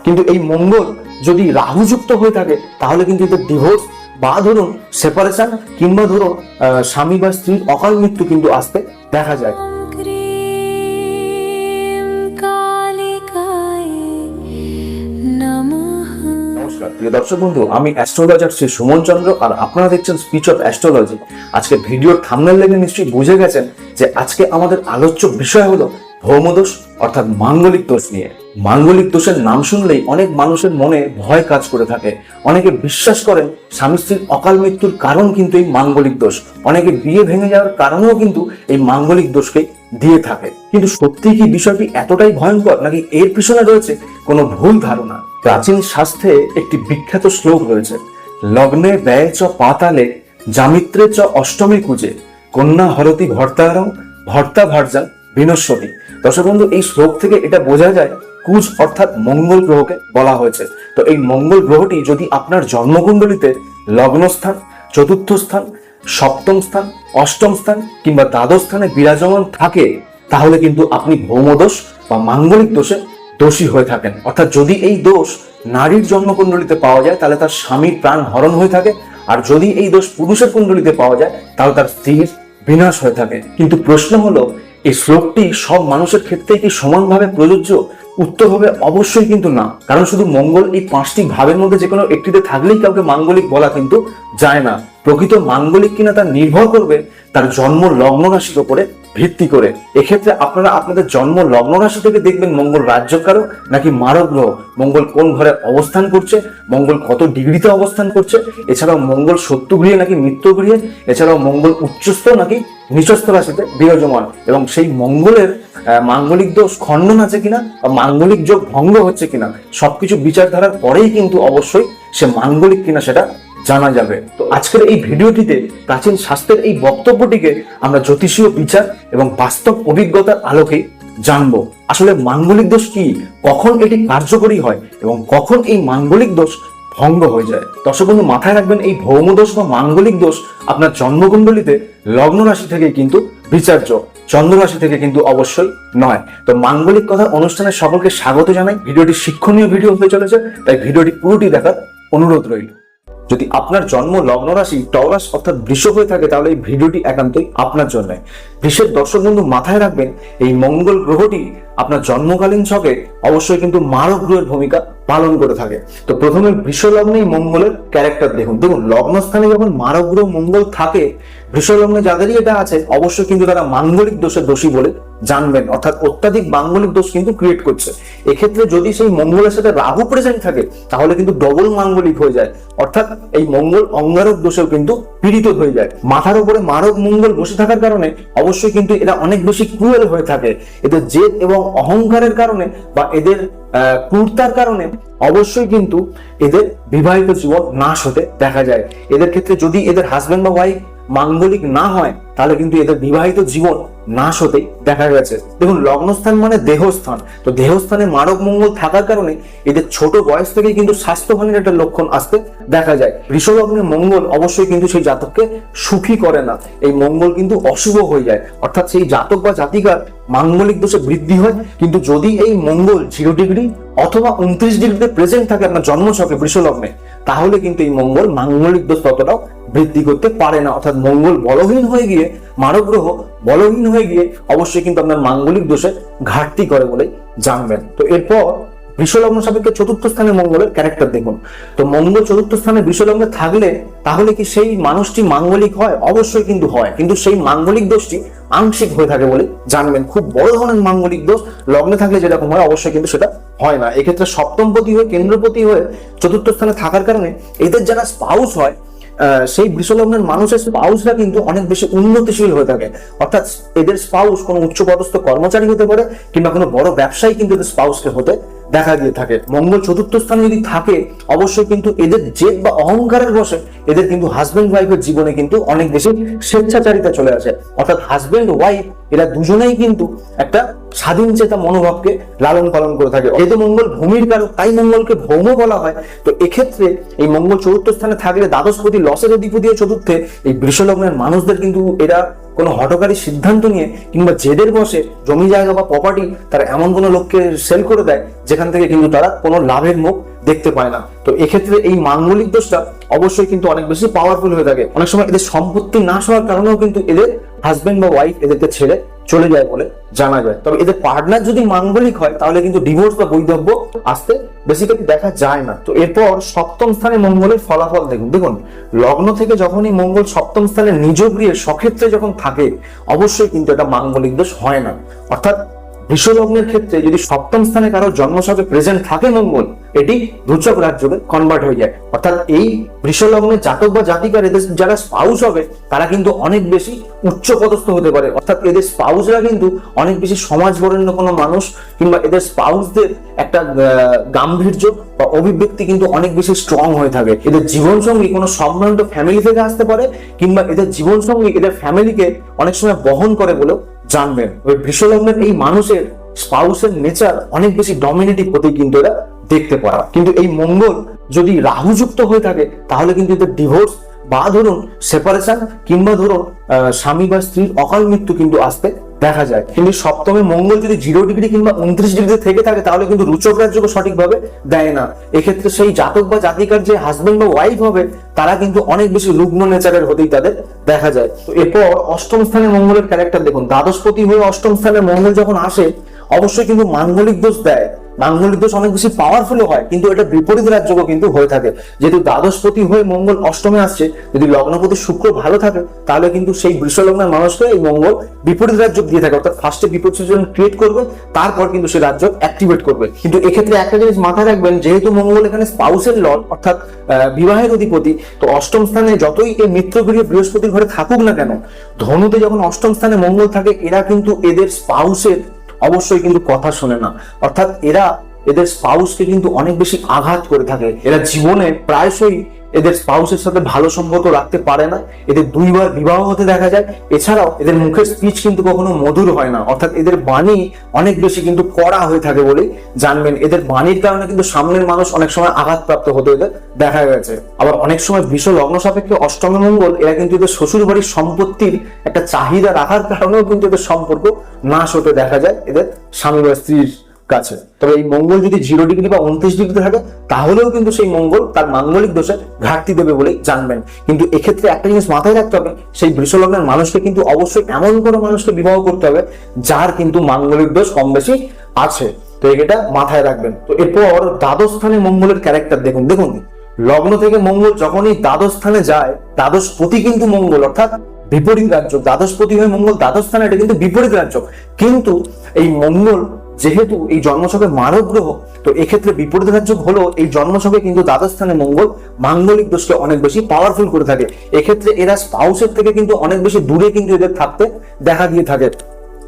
কিন্তু এই মঙ্গল যদি রাহুযুক্ত হয়ে থাকে তাহলে কিন্তু এদের ডিভোর্স বা ধরুন সেপারেশন কিংবা ধরুন স্বামী বা স্ত্রীর অকাল মৃত্যু কিন্তু আসতে দেখা যায়। নমস্কার প্রিয় দর্শক বন্ধু, আমি অ্যাস্ট্রোলজার শ্রী সুমন চন্দ্র, আর আপনারা দেখছেন স্পিচ অফ অ্যাস্ট্রোলজি। আজকে ভিডিওর থাম্বনেল দেখে নিশ্চয়ই বুঝে গেছেন যে আজকে আমাদের আলোচ্য বিষয় হলো ভৌমদোষ অর্থাৎ মাঙ্গলিক দোষ নিয়ে। মাঙ্গলিক দোষের নাম শুনলেই অনেক মানুষের মনে ভয় কাজ করে থাকে। অনেকে বিশ্বাস করেন স্বামী স্ত্রীর অকাল মৃত্যুর কারণ কিন্তু এই মাঙ্গলিক দোষ। অনেকে বিয়ে ভেঙে যাওয়ার কারণেও কিন্তু এই মাঙ্গলিক দোষকে দিয়ে থাকে। কিন্তু সত্যি কি বিষয়টি এতটাই ভয়ঙ্কর, নাকি এর পিছনে রয়েছে কোনো ভুল ধারণা? প্রাচীন শাস্ত্রে একটি বিখ্যাত শ্লোক রয়েছে, লগ্নে ব্যয় চ পাতালে জামিত্রে চ অষ্টমী কুজে কন্যা হরতি ভর্তারং ভর্তা ভার্যান বিনশ্বতী। দর্শক বন্ধু, এই শ্লোক থেকে এটা বোঝা যায় কুজ অর্থাৎ মঙ্গল গ্রহকে বলা হয়েছে। তো এই মঙ্গল গ্রহটি যদি আপনার জন্মকুণ্ডলিতে লগ্নস্থান, চতুর্থ স্থান, সপ্তম স্থান, অষ্টম স্থান কিংবা দ্বাদশ স্থানে বিরাজমান থাকে তাহলে কিন্তু আপনি ভৌমদোষ বা মাঙ্গলিক দোষে দোষী হয়ে থাকেন। অর্থাৎ যদি এই দোষ নারীর জন্মকুণ্ডলিতে পাওয়া যায় তাহলে তার স্বামীর প্রাণ হরণ হয়ে থাকে, আর যদি এই দোষ পুরুষের কুণ্ডলিতে পাওয়া যায় তাহলে তার স্ত্রীর বিনাশ হয়ে থাকে। কিন্তু প্রশ্ন হলো, এই শ্লোকটি সব মানুষের ক্ষেত্রে কি সমানভাবে প্রযোজ্য? উত্তর হবে অবশ্যই কিন্তু না। কারণ শুধু মঙ্গল এই 5টি ভাবের মধ্যে যে কোনো একটিতে থাকলেই কাউকে মাঙ্গলিক বলা কিন্তু যায় না। প্রকৃত মাঙ্গলিক কিনা তা নির্ভর করবে তার জন্ম লগ্ন রাশির উপরে ভিত্তি করে। এক্ষেত্রে আপনারা আপনাদের জন্ম লগ্ন রাশি থেকে দেখবেন মঙ্গল রাজ্যকারক নাকি মারক গ্রহ, মঙ্গল কোন ঘরে অবস্থান করছে, মঙ্গল কত ডিগ্রিতে অবস্থান করছে, এছাড়াও মঙ্গল শত্রু গৃহে নাকি মিত্র গৃহে, এছাড়াও মঙ্গল উচ্চস্থ নাকি নিচস্থ রাশিতে বিরাজমান, এবং সেই মঙ্গলের মাঙ্গলিক দোষ খণ্ডন আছে কিনা বা মাঙ্গলিক যোগ ভঙ্গ হচ্ছে কিনা সবকিছু বিচারধারার পরেই কিন্তু অবশ্যই সে মাঙ্গলিক কিনা সেটা জানা যাবে। তো আজকের এই ভিডিওটিতে প্রাচীন শাস্ত্রের এই বক্তব্যটিকে আমরা জ্যোতিষীয় বিচার এবং বাস্তব অভিজ্ঞতার আলোকে জানবো। আসলে মাঙ্গলিক দোষ কি, কখন এটি কার্যকরী হয় এবং কখন এই মাঙ্গলিক দোষ ভঙ্গ হয়ে যায়। দর্শক বন্ধু, মাথায় রাখবেন এই ভৌমদোষ বা মাঙ্গলিক দোষ আপনার জন্মকুণ্ডলিতে লগ্ন রাশি থেকে কিন্তু বিচার্য, চন্দ্র রাশি থেকে কিন্তু অবশ্যই নয়। তো মাঙ্গলিক কথা অনুষ্ঠানে সকলকে স্বাগত জানাই। ভিডিওটি শিক্ষণীয় ভিডিও হতে চলেছে, তাই ভিডিওটি পুরোটি দেখার অনুরোধ রইল। যদি আপনার জন্ম লগ্ন রাশি টরাস অর্থাৎ বৃষ হয়ে থাকে তাহলে এই ভিডিওটি একান্তই আপনার জন্য। বৃষের দর্শক বন্ধু, মাথায় রাখবেন এই মঙ্গল গ্রহটি আপনার জন্মকালীন ছকে অবশ্যই কিন্তু মারক গ্রহের ভূমিকা পালন করে থাকে। তো প্রথমে বৃষ লগ্নে মঙ্গলের ক্যারেক্টার দেখুন। লগ্ন স্থানে যখন মারক গ্রহ মঙ্গল থাকে, বৃষ লগ্নে যাদেরই এটা আছে অবশ্যই কিন্তু তারা মাঙ্গলিক দোষের দোষী বলে জানবেন, অর্থাৎ অত্যাধিক মাঙ্গলিক দোষ কিন্তু ক্রিয়েট করছে। এক্ষেত্রে যদি সেই মঙ্গলের সাথে রাহু প্রেজেন্ট থাকে তাহলে কিন্তু ডবল মাঙ্গলিক হয়ে যায়, অর্থাৎ এই মঙ্গল অঙ্গারক দোষেও কিন্তু পীড়িত হয়ে যায়। মাথার উপরে মারক মঙ্গল বসে থাকার কারণে অবশ্যই কিন্তু এরা অনেক বেশি ক্রুয়েল হয়ে থাকে। এদের জেদ এবং অহংকারের কারণে বা এদের ক্রূরতার কারণে অবশ্যই কিন্তু এদের বিবাহিত জীবন নাশ হতে দেখা যায়। এদের ক্ষেত্রে যদি এদের হাজবেন্ড বা ওয়াইফ মাঙ্গলিক না হয় তাহলে কিন্তু এদের বিবাহিত জীবন নাশ হতে দেখা গেছে। দেখুন, লগ্নস্থান মানে দেহস্থান, তো দেহস্থানে মারক মঙ্গল থাকার কারণে এদের ছোট বয়স থেকেই কিন্তু স্বাস্থ্যহানির একটা লক্ষণ আসতে দেখা যায়। বৃষ লগ্নে মঙ্গল অবশ্যই কিন্তু সেই জাতককে সুখী করে না, এই মঙ্গল কিন্তু অশুভ হয়ে যায়, অর্থাৎ সেই জাতক বা জাতিকার মাঙ্গলিক দোষে বৃদ্ধি হয়। কিন্তু যদি এই মঙ্গল 0 ডিগ্রি অথবা 29 ডিগ্রিতে প্রেজেন্ট থাকে আপনার জন্মছকে বৃষ লগ্নে, তাহলে কিন্তু এই মঙ্গল মাঙ্গলিক দোষ ততটাও বৃদ্ধি করতে পারে না। অর্থাৎ মঙ্গল বলহীন হয়ে গিয়ে, মারক গ্রহ বলহীন হয়ে গিয়ে অবশ্যই কিন্তু আপনার মাঙ্গলিক দোষে ঘাটতি করে বলে জানবেন। তো এরপর বৃষ লগ্ন সাপেক্ষে চতুর্থ স্থানে মঙ্গলের ক্যারেক্টার দেখুন। তো মঙ্গল চতুর্থ স্থানে বৃষ লগ্নে থাকলে তাহলে কি সেই মানুষটি মাঙ্গলিক হয়? অবশ্যই কিন্তু হয়, কিন্তু সেই মাঙ্গলিক দোষটি আংশিক হয়ে থাকে বলে জানবেন। খুব বড় ধরনের মাঙ্গলিক দোষ লগ্নে থাকলে যেরকম হয় অবশ্যই কিন্তু সেটা হয় না। এক্ষেত্রে সপ্তমপতি হয়ে, কেন্দ্রপতি হয়ে চতুর্থ স্থানে থাকার কারণে এদের যারা স্পাউস হয়, সেই বৃষ লগ্নের মানুষের স্পাউসরা কিন্তু অনেক বেশি উন্নতিশীল হয়ে থাকে। অর্থাৎ এদের স্পাউস কোনো উচ্চপদস্থ কর্মচারী হতে পারে কিংবা কোনো বড় ব্যবসায়ী কিন্তু এদের স্পাউসকে হতে দেখা দিয়ে থাকে। মঙ্গল চতুর্থ স্থানে যদি থাকে অবশ্যই কিন্তু এদের জেদ বা অহংকারের বশে এদের কিন্তু হাজবেন্ড ওয়াইফের জীবনে কিন্তু অনেক বেশি স্বেচ্ছাচারিতা চলে আসে। অর্থাৎ হাজবেন্ড ওয়াইফ এরা দুজনেই কিন্তু একটা স্বাধীন চেতা মনোভাবকে লালন পালন করে থাকে। যেহেতু মঙ্গল ভূমির কারক, তাই মঙ্গলকে ভৌম বলা হয়। তো এক্ষেত্রে এই মঙ্গল চতুর্থ স্থানে থাকলে দ্বাদশপতি লসের অধিপতি চতুর্থে এই বৃষ লগ্নের মানুষদের কিন্তু এরা কোনো হঠকারী সিদ্ধান্ত নিয়ে কিংবা জেদের বসে জমি জায়গা বা প্রপার্টি তারা এমন কোনো লোককে সেল করে দেয় যেখান থেকে কিন্তু তারা কোনো লাভের মুখ দেখতে পায় না। তো এক্ষেত্রে এই মাঙ্গলিক দোষটা অবশ্যই কিন্তু অনেক বেশি পাওয়ারফুল হয়ে থাকে। অনেক সময় এদের সম্পত্তি নাশ হওয়ার কারণেও কিন্তু এদের হাজবেন্ড বা ওয়াইফ এদেরকে ছেড়ে চলে যায় বলে জানা যায়। তবে এদের পার্টনার যদি মাঙ্গলিক হয় তাহলে কিন্তু ডিভোর্স বা বৈধব্য আসতে বেসিক্যালি দেখা যায় না। তো এরপর সপ্তম স্থানে মঙ্গলের ফলাফল দেখুন লগ্ন থেকে যখনই মঙ্গল সপ্তম স্থানে নিজ গৃহে সক্ষেত্রে যখন থাকে অবশ্যই কিন্তু এটা মাঙ্গলিক দোষ হয় না। অর্থাৎ বৃষ লগ্নের ক্ষেত্রে যদি সপ্তম স্থানে কারো জন্মছকে প্রেজেন্ট থাকে মঙ্গল, এটি রোচক রাজযোগে কনভার্ট হয়ে যায়। অর্থাৎ এই বৃষ লগ্নের জাতক বা জাতিকার এদের যারা স্পাউস হবে তারা কিন্তু অনেক বেশি উচ্চ পদস্থ হতে পারে। অর্থাৎ এদের স্পাউসরা কিন্তু অনেক বেশি সমাজ বরেণ্য কোনো মানুষ কিংবা এদের স্পাউসদের একটা গাম্ভীর্য বা অভিব্যক্তি কিন্তু অনেক বেশি স্ট্রং হয়ে থাকে। এদের জীবনসঙ্গী কোনো সম্ভ্রান্ত ফ্যামিলি থেকে আসতে পারে কিংবা এদের জীবনসঙ্গী এদের ফ্যামিলিকে অনেক সময় বহন করে বলেও জানবেন। ওই বৃষ লগ্নের এই মানুষের স্পাউসের নেচার অনেক বেশি ডমিনেটিভ হতে কিন্তু এরা দেখতে পারা। কিন্তু এই মঙ্গল যদি রাহুযুক্ত হয়ে থাকে তাহলে কিন্তু এদের ডিভোর্স বা ধরুন সেপারেশন কিংবা ধরুন স্বামী বা স্ত্রীর অকাল মৃত্যু কিন্তু আসতে দেখা যায়। কিন্তু সপ্তমে মঙ্গল যদি 0 ডিগ্রি কিংবা 29 ডিগ্রিতে থেকে থাকে তাহলে কিন্তু রোচক রাজযোগ সঠিকভাবে দেয় না। এক্ষেত্রে সেই জাতক বা জাতিকার যে হাজবেন্ড বা ওয়াইফ হবে তারা কিন্তু অনেক বেশি রুগ্ন নেচারের হতেই তাদের দেখা যায়। তো এরপর অষ্টম স্থানে মঙ্গলের ক্যারেক্টার দেখুন, দ্বাদশপতি হয়ে অষ্টম স্থানে মঙ্গল যখন আসে অবশ্যই কিন্তু মাঙ্গলিক দোষ দেয়। মাঙ্গলিক দোষ অনেক বেশি পাওয়ারফুল হয় কিন্তু এটা বিপরীত রাজযোগ কিন্তু হয়ে থাকে। যেহেতু দ্বাদশপতি হয়ে মঙ্গল অষ্টমে আসছে, যদি লগ্নপতি শুক্র ভালো থাকে তাহলে কিন্তু সেই বৃষ লগ্নের মানুষকে এই মঙ্গল বিপরীত রাজযোগ দিয়ে থাকে। অর্থাৎ ফার্স্টে বিপরীত সিচুয়েশন ক্রিয়েট করবে, তারপর কিন্তু সেই রাজযোগ অ্যাক্টিভেট করবে। কিন্তু এক্ষেত্রে একটা জিনিস মাথায় রাখবেন, যেহেতু মঙ্গল এখানে স্পাউসের লর্ড অর্থাৎ বিবাহের অধিপতি, তো অষ্টম স্থানে যতই এই মিত্রগৃহে বৃহস্পতির ঘরে থাকুক না কেন, ধনুতে যখন অষ্টম স্থানে মঙ্গল থাকে এরা কিন্তু এদের স্পাউসের অবশ্যই কিন্তু কথা শোনে না। অর্থাৎ এরা এদের স্পাউসকে কিন্তু অনেক বেশি আঘাত করে থাকে। এরা জীবনে প্রায়শই এদের স্পাউসের সাথে ভালো সম্পর্ক রাখতে পারে না। এদের 2 বার বিবাহ হতে দেখা যায়। এছাড়াও এদের মুখের স্পিচ কিন্তু কখনো মধুর হয় না। অর্থাৎ এদের বাণী অনেক বেশি কিন্তু কড়া হয়ে থাকে বলেই জানবেন। এদের বাণীর কারণে কিন্তু সামনের মানুষ অনেক সময় আঘাতপ্রাপ্ত হতে এদের দেখা গেছে। আবার অনেক সময় বৃষ লগ্ন সাপেক্ষে অষ্টমে মঙ্গল এরা কিন্তু এদের শ্বশুর বাড়ির সম্পত্তির একটা চাহিদা রাখার কারণেও কিন্তু এদের সম্পর্ক নাশ হতে দেখা যায় এদের স্বামী বা স্ত্রীর কাছে। তবে এই মঙ্গল যদি 0 ডিগ্রি বা 29 ডিগ্রিতে থাকে তাহলেও কিন্তু সেই মঙ্গল তার মাঙ্গলিক দোষে ঘাটতি দেবে বলেই জানবেন। কিন্তু এক্ষেত্রে একটা জিনিস মাথায় রাখতে হবে, সেই বৃষ লগ্নের মানুষকে কিন্তু অবশ্যই এমন কোনো মানুষকে বিবাহ করতে হবে যার কিন্তু মাঙ্গলিক দোষ কম বেশি আছে। তো এটা মাথায় রাখবেন। তো এরপর দ্বাদশ স্থানে মঙ্গলের ক্যারেক্টার দেখুন লগ্ন থেকে মঙ্গল যখনই দ্বাদশ স্থানে যায়, দ্বাদশপতি কিন্তু মঙ্গল অর্থাৎ বিপরীত রাজযোগ। দ্বাদশপতি হয়ে মঙ্গল দ্বাদশ স্থানে, এটা কিন্তু বিপরীত রাজযোগ। কিন্তু এই মঙ্গল যেহেতু এই জন্মছকে মারক গ্রহ, তো এক্ষেত্রে বিপরীত রাজযোগ হলো এই জন্মছকে কিন্তু দ্বাদশ স্থানে মঙ্গল মাঙ্গলিক দোষকে অনেক বেশি পাওয়ারফুল করে থাকে। এক্ষেত্রে এরা স্পাউসের থেকে কিন্তু অনেক বেশি দূরে কিন্তু এদের থাকতে দেখা দিয়ে থাকে।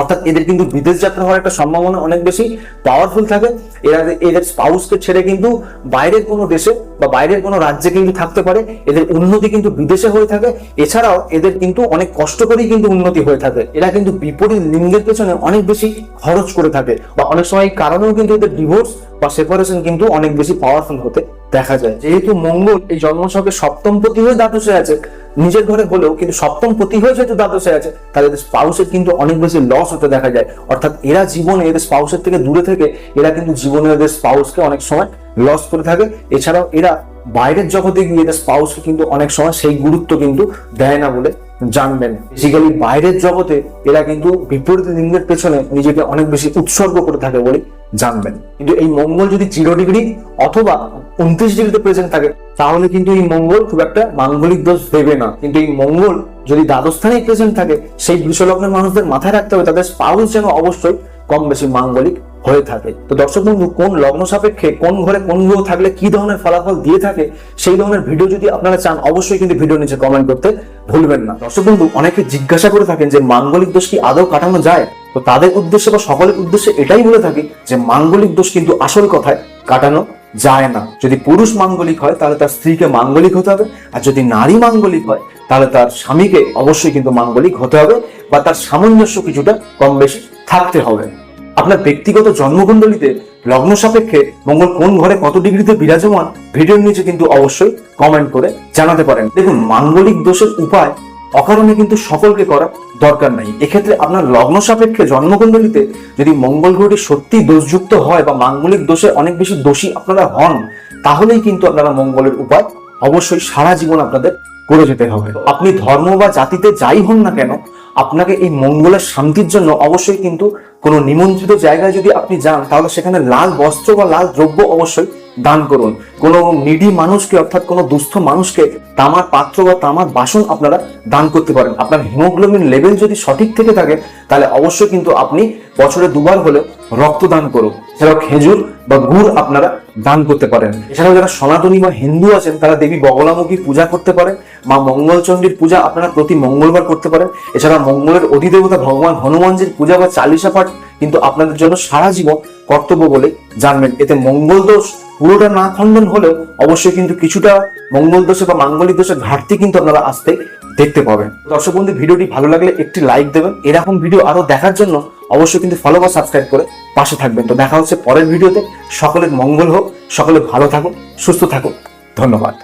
অর্থাৎ এদের কিন্তু বিদেশ যাত্রা হওয়ার একটা সম্ভাবনা অনেক বেশি পাওয়ারফুল থাকে। এরা এদের স্পাউসকে ছেড়ে কিন্তু বাইরের কোনো দেশে বা বাইরের কোনো রাজ্যে কিন্তু থাকতে পারে। এদের উন্নতি কিন্তু বিদেশে হয়ে থাকে। এছাড়াও এদের কিন্তু অনেক কষ্ট করেই কিন্তু উন্নতি হয়ে থাকে। এরা কিন্তু বিপরীত লিঙ্গের পেছনে অনেক বেশি খরচ করে থাকে বা অনেক সময় এই কারণেও কিন্তু এদের ডিভোর্স বা সেপারেশন কিন্তু অনেক বেশি পাওয়ারফুল হতে দেখা যায়। যেহেতু মঙ্গল এই জন্মছকে সপ্তম পতি হয়ে দ্বাদশে আছে, নিজের ঘরে হলেও কিন্তু সপ্তম পতি হয়ে যেহেতু দ্বাদশে আছে, তাহলে এদের স্পাউসের কিন্তু অনেক বেশি লস হতে দেখা যায়। অর্থাৎ এরা জীবনে এদের স্পাউসের থেকে দূরে থেকে এরা কিন্তু জীবনে এদের স্পাউসকে অনেক সময় লস করে থাকে। এছাড়াও এরা বাইরের জগতে গিয়ে এদের স্পাউসকে কিন্তু অনেক সময় সেই গুরুত্ব কিন্তু দেয় না বলে জানবেন। বেসিক্যালি বাইরের জগতে এরা কিন্তু বিপরীত লিঙ্গের পেছনে নিজেকে অনেক বেশি উৎসর্গ করে থাকে বলে জানবেন। কিন্তু এই মঙ্গল যদি 0 ডিগ্রি অথবা 29 ডিগ্রিতে প্রেজেন্ট থাকে তাহলে কিন্তু এই মঙ্গল খুব একটা মাঙ্গলিক দোষ দেবে না। কিন্তু এই মঙ্গল যদি দ্বাদশ স্থানে প্রেজেন্ট থাকে, সেই বৃষ লগ্নের মানুষদের মাথায় রাখতে হবে তাদের স্পাউস যেন অবশ্যই কম বেশি মাঙ্গলিক হয়ে থাকে। তো দর্শক বন্ধু, কোন লগ্ন সাপেক্ষে কোন ঘরে কোন গ্রহ থাকলে কি ধরনের ফলাফল দিয়ে থাকে সেই ধরনের ভিডিও যদি আপনারা চান অবশ্যই কিন্তু ভিডিও নিচে কমেন্ট করতে ভুলবেন না। দর্শক বন্ধু, অনেকে জিজ্ঞাসা করে থাকেন যে মাঙ্গলিক দোষ কি আদৌ কাটানো যায়? তো তাদের উদ্দেশ্যে বা সকলের উদ্দেশ্যে এটাই বলে থাকি যে মাঙ্গলিক দোষ কিন্তু আসল কথায় কাটানো যায় না। যদি পুরুষ মাঙ্গলিক হয় তাহলে তার স্ত্রীকে মাঙ্গলিক হতে হবে, আর যদি নারী মাঙ্গলিক হয় তাহলে তার স্বামীকে অবশ্যই কিন্তু মাঙ্গলিক হতে হবে, বা তার সামঞ্জস্য কিছুটা কম বেশি থাকতে হবে। আপনার ব্যক্তিগত জন্মকুণ্ডলিতে লগ্ন সাপেক্ষে মঙ্গল কোন ঘরে কত ডিগ্রিতে বিরাজমান, ভিডিওর নিচে কিন্তু অবশ্যই কমেন্ট করে জানাতে পারেন। দেখুন, মাঙ্গলিক দোষের উপায় অকারণে কিন্তু সকলকে করা দরকার নাই। এক্ষেত্রে আপনার লগ্ন সাপেক্ষে জন্মকুণ্ডলিতে যদি মঙ্গল গ্রহটি সত্যি দোষযুক্ত হয় বা মাঙ্গলিক দোষে অনেক বেশি দোষী আপনারা হন, তাহলেই কিন্তু আপনারা মঙ্গলের উপায় অবশ্যই সারা জীবন আপনাদের করে যেতে হবে। আপনি ধর্ম বা জাতিতে যাই হন না কেন, আপনাকে এই মঙ্গলের শান্তির জন্য অবশ্যই কিন্তু কোনো নিমন্ত্রিত জায়গায় যদি আপনি যান, তাহলে সেখানে লাল বস্ত্র বা লাল দ্রব্য অবশ্যই দান করুন। কোনো নিডি মানুষকে, অর্থাৎ কোনো দুস্থ মানুষকে তামার পাত্র বা তামার বাসন আপনারা দান করতে পারেন। আপনার হিমোগ্লোবিন লেভেল যদি সঠিক থেকে থাকে, তাহলে অবশ্যই কিন্তু আপনি বছরে 2 বার হলেও রক্তদান করুন। এছাড়াও খেজুর বা গুড় আপনারা দান করতে পারেন। এছাড়াও যারা সনাতনী বা হিন্দু আছেন, তারা দেবী বগলামুখী পূজা করতে পারেন। মা মঙ্গলচণ্ডীর পূজা আপনারা প্রতি মঙ্গলবার করতে পারেন। এছাড়া মঙ্গলের অধিদেবতা ভগবান হনুমানজির পূজা বা চালিশা পাঠ কিন্তু আপনাদের জন্য সারা জীবন কর্তব্য বলে জানবেন। এতে মঙ্গল দোষ পুরোটা না খণ্ডন হলেও অবশ্যই কিন্তু কিছুটা মঙ্গল দোষে বা মাঙ্গলিক দোষের ঘাটতি কিন্তু আপনারা আসতে দেখতে পাবেন। দর্শক বন্ধু, ভিডিওটি ভালো লাগলে একটি লাইক দেবেন। এরকম ভিডিও আরো দেখার জন্য অবশ্যই কিন্তু ফলো বা সাবস্ক্রাইব করে পাশে থাকবেন। তো দেখা হচ্ছে পরের ভিডিওতে। সকলের মঙ্গল হোক, সকলে ভালো থাকুন, সুস্থ থাকুন। ধন্যবাদ।